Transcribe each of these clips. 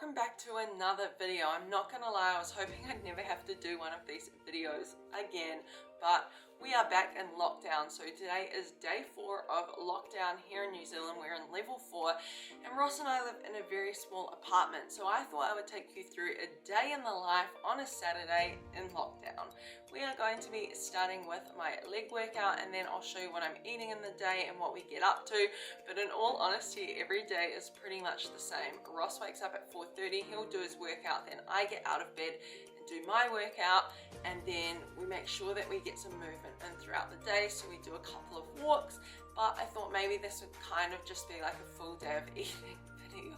welcome back to another video. I'm not gonna lie, I was hoping I'd never have to do one of these videos again, but we are back in lockdown. So today is day 4 of lockdown here in New Zealand. We're in level 4 and Ross and I live in a very small apartment. So I thought I would take you through a day in the life on a Saturday in lockdown. We are going to be starting with my leg workout and then I'll show you what I'm eating in the day and what we get up to. But in all honesty, every day is pretty much the same. Ross wakes up at 4:30, he'll do his workout, then I get out of bed and do my workout, and then we make sure that we get some movement in throughout the day. So we do a couple of walks, but I thought maybe this would kind of just be like a full day of eating video.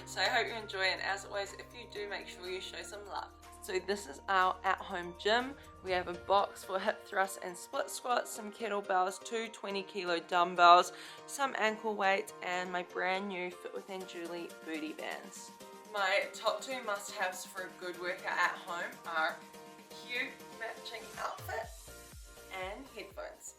So I hope you enjoy, and as always, if you do, make sure you show some love. So this is our at-home gym. We have a box for hip thrusts and split squats, some kettlebells, 2 20-kilo dumbbells, some ankle weights, and my brand new Fit with AMB-ANJULI booty bands. My top 2 must-haves for a good workout at home are a cute matching outfit and headphones.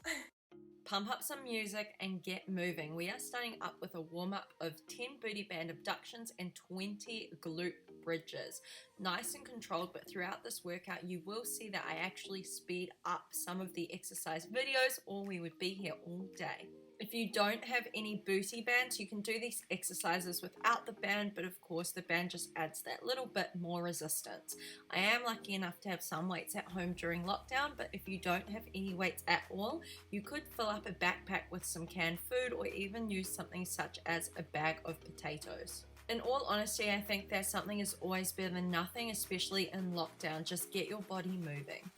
Pump up some music and get moving. We are starting up with a warm-up of 10 booty band abductions and 20 glute bridges. Nice and controlled, but throughout this workout you will see that I actually speed up some of the exercise videos or we would be here all day. If you don't have any booty bands, you can do these exercises without the band, but of course the band just adds that little bit more resistance. I am lucky enough to have some weights at home during lockdown, but if you don't have any weights at all, you could fill up a backpack with some canned food or even use something such as a bag of potatoes. In all honesty, I think that something is always better than nothing, especially in lockdown. Just get your body moving.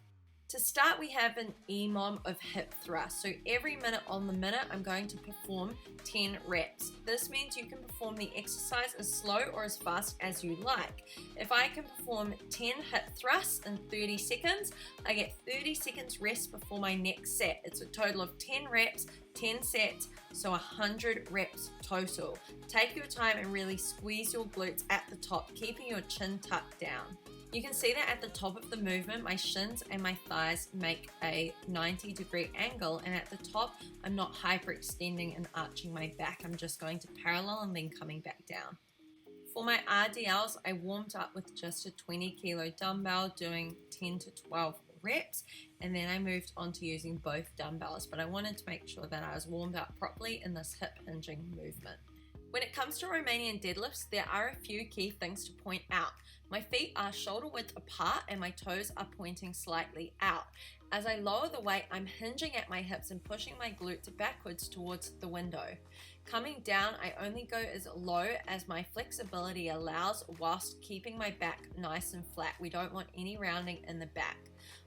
To start, we have an EMOM of hip thrust. So every minute on the minute, I'm going to perform 10 reps. This means you can perform the exercise as slow or as fast as you like. If I can perform 10 hip thrusts in 30 seconds, I get 30 seconds rest before my next set. It's a total of 10 reps, 10 sets, so 100 reps total. Take your time and really squeeze your glutes at the top, keeping your chin tucked down. You can see that at the top of the movement, my shins and my thighs make a 90-degree angle, and at the top, I'm not hyperextending and arching my back. I'm just going to parallel and then coming back down. For my RDLs, I warmed up with just a 20-kilo dumbbell, doing 10 to 12 reps, and then I moved on to using both dumbbells, but I wanted to make sure that I was warmed up properly in this hip hinging movement. When it comes to Romanian deadlifts, there are a few key things to point out. My feet are shoulder width apart and my toes are pointing slightly out. As I lower the weight, I'm hinging at my hips and pushing my glutes backwards towards the window. Coming down, I only go as low as my flexibility allows whilst keeping my back nice and flat. We don't want any rounding in the back.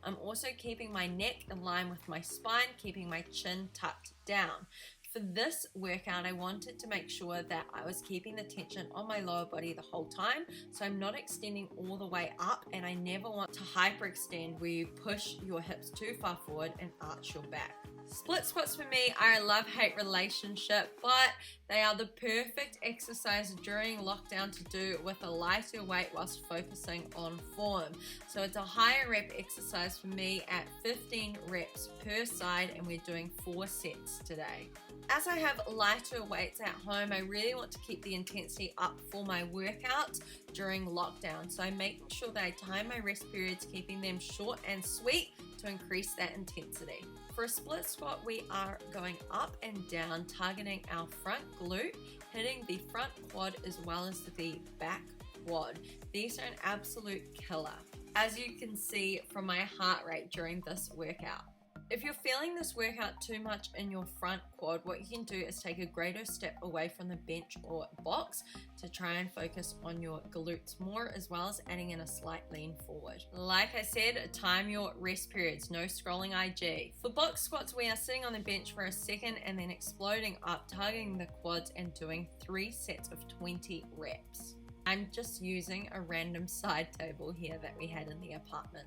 I'm also keeping my neck in line with my spine, keeping my chin tucked down. For this workout, I wanted to make sure that I was keeping the tension on my lower body the whole time, so I'm not extending all the way up, and I never want to hyperextend where you push your hips too far forward and arch your back. Split squats for me are a love-hate relationship, but they are the perfect exercise during lockdown to do with a lighter weight whilst focusing on form. So it's a higher rep exercise for me at 15 reps per side, and we're doing 4 sets today. As I have lighter weights at home, I really want to keep the intensity up for my workouts during lockdown. So I'm making sure that I time my rest periods, keeping them short and sweet to increase that intensity. For a split squat, we are going up and down, targeting our front glute, hitting the front quad as well as the back quad. These are an absolute killer, as you can see from my heart rate during this workout. If you're feeling this workout too much in your front quad, what you can do is take a greater step away from the bench or box to try and focus on your glutes more, as well as adding in a slight lean forward. Like I said, time your rest periods, no scrolling IG. For box squats, we are sitting on the bench for a second and then exploding up, targeting the quads and doing 3 sets of 20 reps. I'm just using a random side table here that we had in the apartment.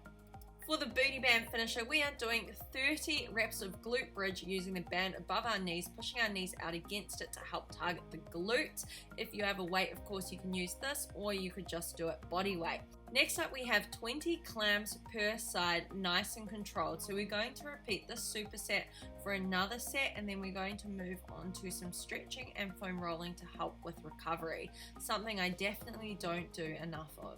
For the booty band finisher, we are doing 30 reps of glute bridge using the band above our knees, pushing our knees out against it to help target the glute. If you have a weight, of course, you can use this, or you could just do it body weight. Next up, we have 20 clams per side, nice and controlled. So we're going to repeat this superset for another set, and then we're going to move on to some stretching and foam rolling to help with recovery, something I definitely don't do enough of.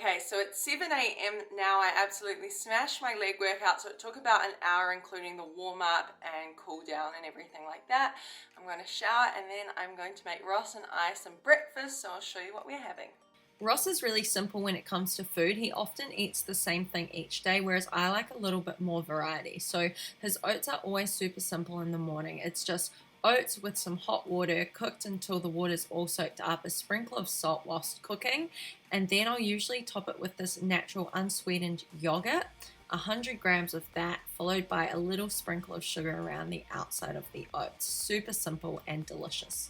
Okay, so it's 7 a.m. now. I absolutely smashed my leg workout, so it took about an hour, including the warm-up and cool down and everything like that. I'm going to shower, and then I'm going to make Ross and I some breakfast, so I'll show you what we're having. Ross is really simple when it comes to food. He often eats the same thing each day, whereas I like a little bit more variety. So his oats are always super simple in the morning. It's just oats with some hot water, cooked until the water's all soaked up, a sprinkle of salt whilst cooking, and then I'll usually top it with this natural unsweetened yogurt, 100 grams of that, followed by a little sprinkle of sugar around the outside of the oats. Super simple and delicious.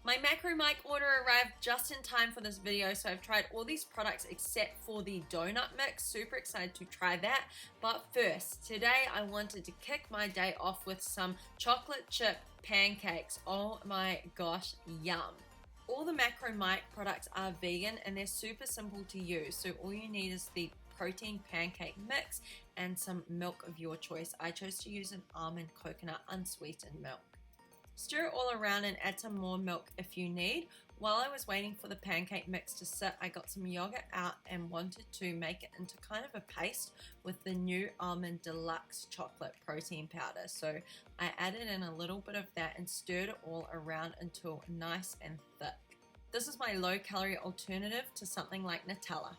My macro mic order arrived just in time for this video, so I've tried all these products except for the donut mix. Super excited to try that. But first, today I wanted to kick my day off with some chocolate chip pancakes. Oh my gosh, yum. All the macro mic products are vegan and they're super simple to use, so all you need is the protein pancake mix and some milk of your choice. I chose to use an almond coconut unsweetened milk. Stir it all around and add some more milk if you need. While I was waiting for the pancake mix to sit, I got some yogurt out and wanted to make it into kind of a paste with the new Almond Deluxe chocolate protein powder. So I added in a little bit of that and stirred it all around until nice and thick. This is my low-calorie alternative to something like Nutella.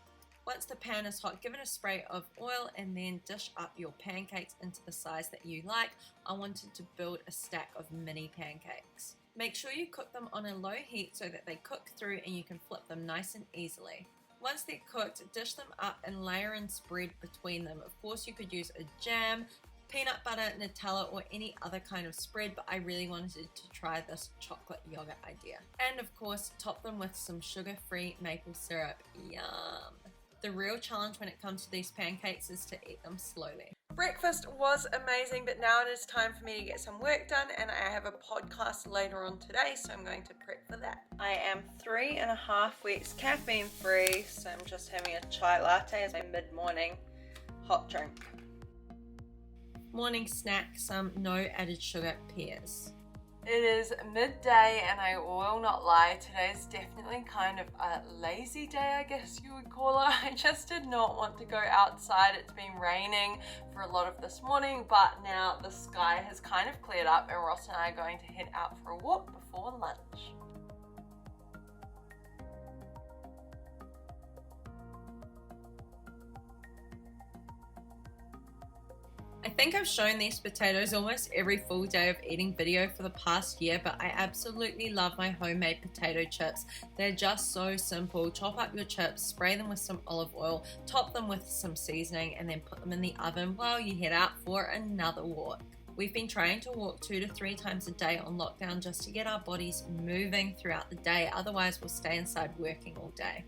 Once the pan is hot, give it a spray of oil and then dish up your pancakes into the size that you like. I wanted to build a stack of mini pancakes. Make sure you cook them on a low heat so that they cook through and you can flip them nice and easily. Once they're cooked, dish them up and layer in spread between them. Of course, you could use a jam, peanut butter, Nutella, or any other kind of spread, but I really wanted to try this chocolate yogurt idea. And of course, top them with some sugar-free maple syrup. Yum! The real challenge when it comes to these pancakes is to eat them slowly. Breakfast was amazing, but now it is time for me to get some work done, and I have a podcast later on today, so I'm going to prep for that. I am 3.5 weeks caffeine free, so I'm just having a chai latte as my mid-morning hot drink. Morning snack, some no added sugar pears. It is midday and I will not lie, today's definitely kind of a lazy day, I guess you would call it. I just did not want to go outside. It's been raining for a lot of this morning, but now the sky has kind of cleared up and Ross and I are going to head out for a walk before lunch. I think I've shown these potatoes almost every full day of eating video for the past year, but I absolutely love my homemade potato chips. They're just so simple. Chop up your chips, spray them with some olive oil, top them with some seasoning, and then put them in the oven while you head out for another walk. We've been trying to walk 2 to 3 times a day on lockdown just to get our bodies moving throughout the day, otherwise we'll stay inside working all day.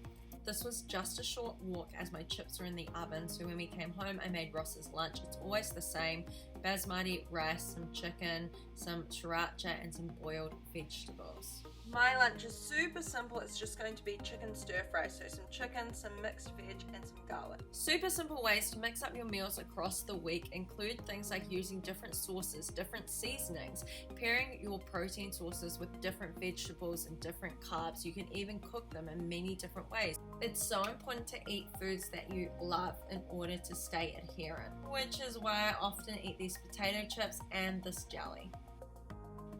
This was just a short walk as my chips were in the oven, so when we came home I made Ross's lunch. It's always the same: basmati rice, some chicken, some sriracha, and some boiled vegetables. My lunch is super simple. It's just going to be chicken stir fry, so some chicken, some mixed veg, and some garlic. Super simple ways to mix up your meals across the week include things like using different sauces, different seasonings, pairing your protein sources with different vegetables and different carbs. You can even cook them in many different ways. It's so important to eat foods that you love in order to stay adherent, which is why I often eat these potato chips and this jelly.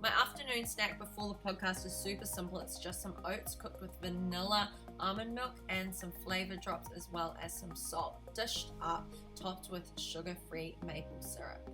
My afternoon snack before the podcast is super simple. It's just some oats cooked with vanilla, almond milk, and some flavor drops, as well as some salt, dished up, topped with sugar-free maple syrup.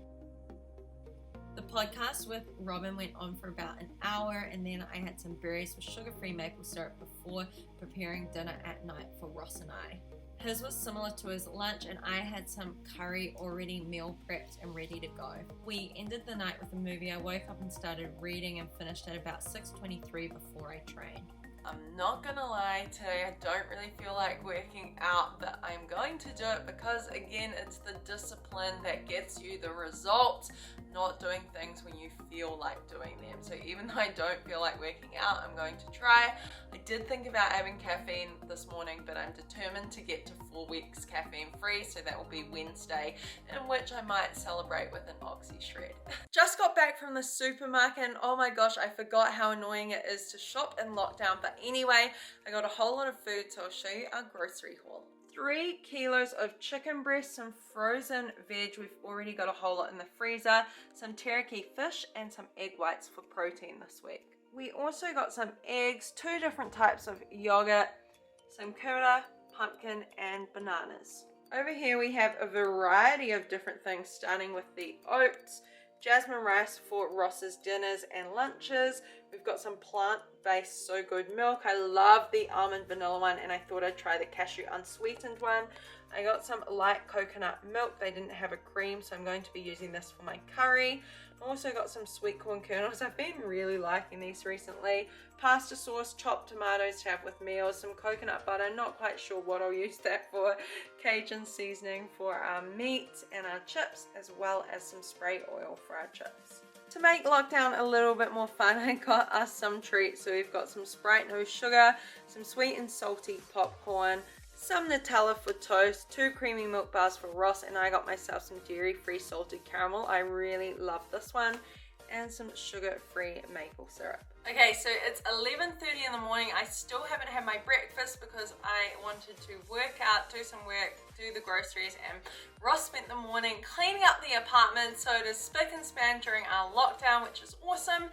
The podcast with Robin went on for about an hour, and then I had some berries with sugar-free maple syrup before preparing dinner at night for Ross and I. His was similar to his lunch, and I had some curry already meal prepped and ready to go. We ended the night with a movie. I woke up and started reading and finished at about 6:23 before I trained. I'm not gonna lie, today I don't really feel like working out, but I'm going to do it because, again, it's the discipline that gets you the results, not doing things when you feel like doing them. So even though I don't feel like working out, I'm going to try. I did think about having caffeine this morning, but I'm determined to get to 4 weeks caffeine free, so that will be Wednesday, in which I might celebrate with an Oxy shred. Just got back from the supermarket, and oh my gosh, I forgot how annoying it is to shop in lockdown, but anyway, I got a whole lot of food, so I'll show you our grocery haul. 3 kilos of chicken breast, some frozen veg, we've already got a whole lot in the freezer, some teriyaki fish, and some egg whites for protein this week. We also got some eggs, 2 different types of yogurt, some kura, pumpkin, and bananas. Over here we have a variety of different things, starting with the oats, jasmine rice for Ross's dinners and lunches. We've got some plant-based So Good milk. I love the almond vanilla one, and I thought I'd try the cashew unsweetened one. I got some light coconut milk. They didn't have a cream, so I'm going to be using this for my curry. I also got some sweet corn kernels. I've been really liking these recently. Pasta sauce, chopped tomatoes to have with meals, some coconut butter, not quite sure what I'll use that for, Cajun seasoning for our meat and our chips, as well as some spray oil for our chips. To make lockdown a little bit more fun, I got us some treats. So we've got some Sprite no sugar, some sweet and salty popcorn, some Nutella for toast, 2 creamy milk bars for Ross, and I got myself some dairy-free salted caramel. I really love this one, and some sugar-free maple syrup. Okay, so it's 11:30 in the morning. I still haven't had my breakfast because I wanted to work out, do some work, do the groceries, and Ross spent the morning cleaning up the apartment, so it is spick and span during our lockdown, which is awesome.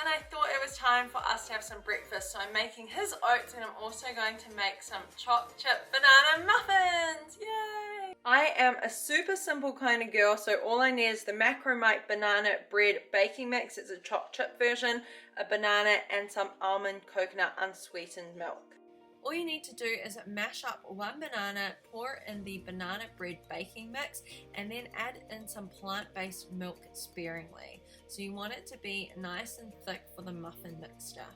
And I thought it was time for us to have some breakfast, so I'm making his oats, and I'm also going to make some chopped chip banana muffins. Yay! I am a super simple kind of girl, so all I need is the Mack banana bread baking mix. It's a chopped chip version, a banana, and some almond coconut unsweetened milk. All you need to do is mash up 1 banana, pour in the banana bread baking mix, and then add in some plant-based milk sparingly. So you want it to be nice and thick for the muffin mixture.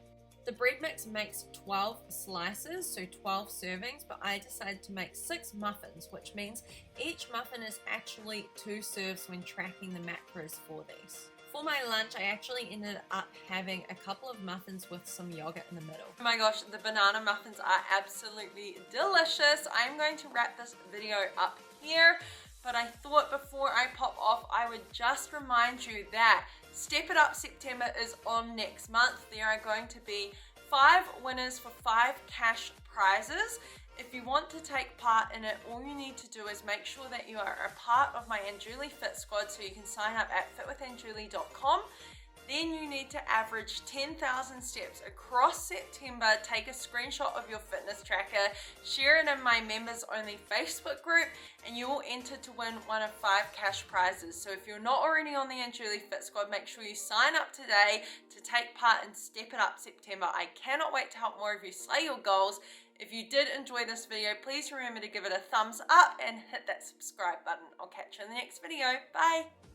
The bread mix makes 12 slices, so 12 servings, but I decided to make 6 muffins, which means each muffin is actually 2 serves when tracking the macros for these. For my lunch, I actually ended up having a couple of muffins with some yogurt in the middle. Oh my gosh, the banana muffins are absolutely delicious. I'm going to wrap this video up here, but I thought before I pop off, I would just remind you that Step It Up September is on next month. There are going to be 5 winners for 5 cash prizes. If you want to take part in it, all you need to do is make sure that you are a part of my AMB-ANJULI Fit Squad, so you can sign up at fitwithanjuli.com. Then you need to average 10,000 steps across September. Take a screenshot of your fitness tracker, share it in my members only Facebook group, and you will enter to win one of 5 cash prizes. So if you're not already on the AMB-ANJULI Fit Squad, make sure you sign up today to take part in Step It Up September. I cannot wait to help more of you slay your goals. If you did enjoy this video, please remember to give it a thumbs up and hit that subscribe button. I'll catch you in the next video. Bye!